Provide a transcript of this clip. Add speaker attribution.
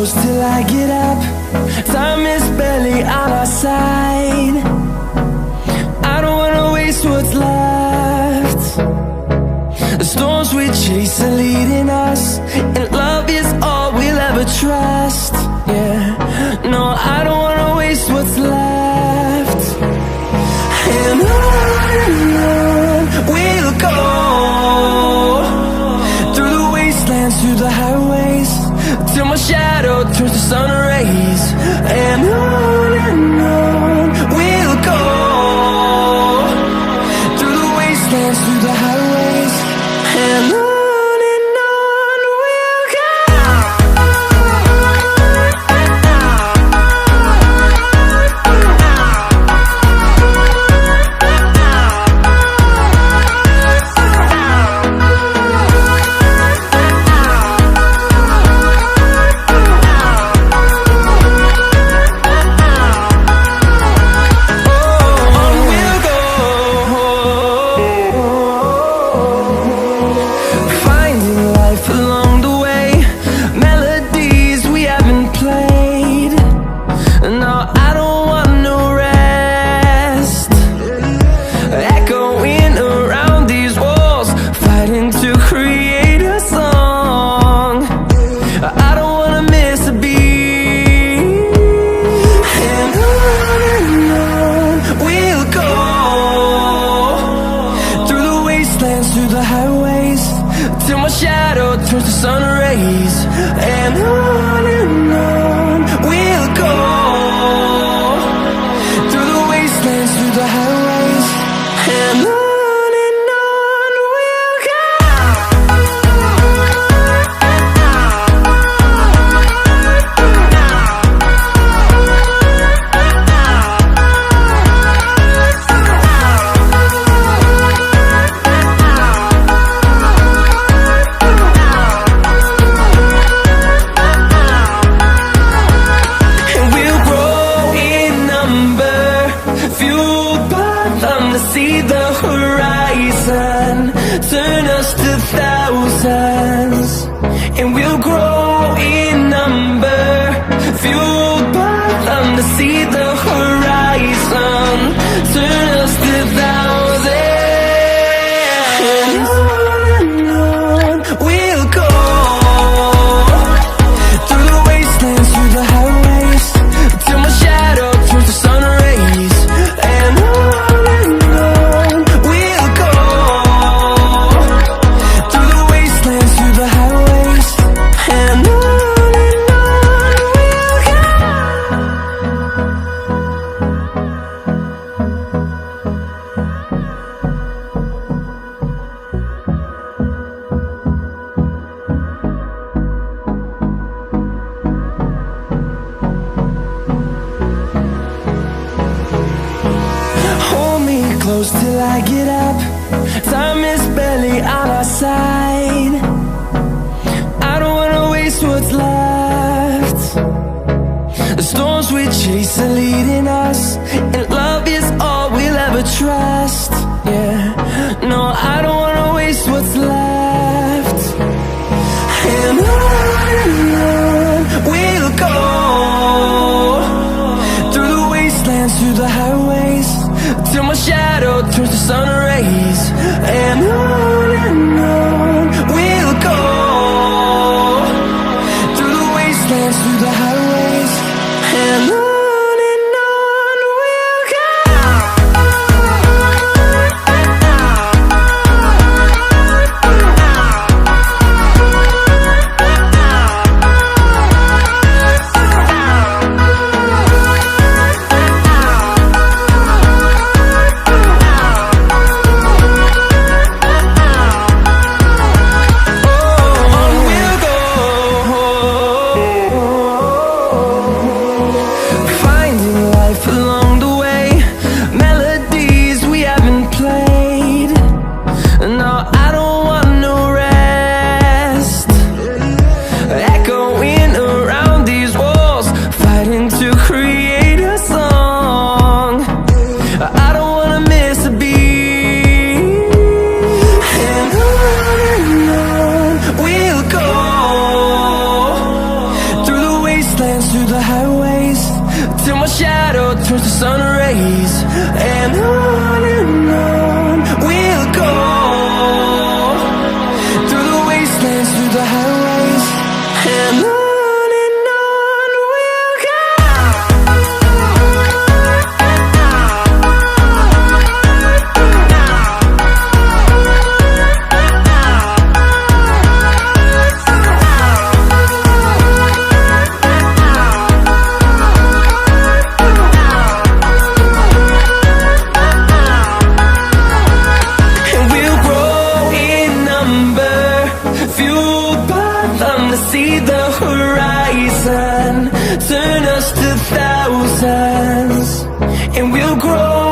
Speaker 1: close till I get up. Time is barely on our side. I don't wanna waste what's left. The storms we chase are leading us, and love is all we'll ever trust. Yeah, no, I don't wanna waste what's left. And on we'll go, through the wastelands, through the highways, till my shadow turns to sun rays. And on we'll go, through the wastelands, through the highways, and on we'll go. Through the highways, till my shadow turns to sun rays. And on we'll go, through the wastelands, through the highways, and on we'll go. See the horizon, turn us to thousands, and we'll grow in number, fueled by them. To see the horizon, turn us to thousands, and on we'll go, through the wastelands, through the highways, till my shadow turns to sun rays. And close till I get up. Time is barely on our side. I don't wanna waste what's left. The storms we chase are leading us, and love is all we'll ever trust. Yeah, no, I don't wanna waste what's left. And on we'll go, through the wastelands, through the highways, till my shadow turns to sun rays. And on we'll go, through the wastelands, through the highways, and on. till my shadow turns to sun rays. And on we'll go, through the wastelands, through the highways, and on we'll go. See the horizon turn us to thousands, and we'll grow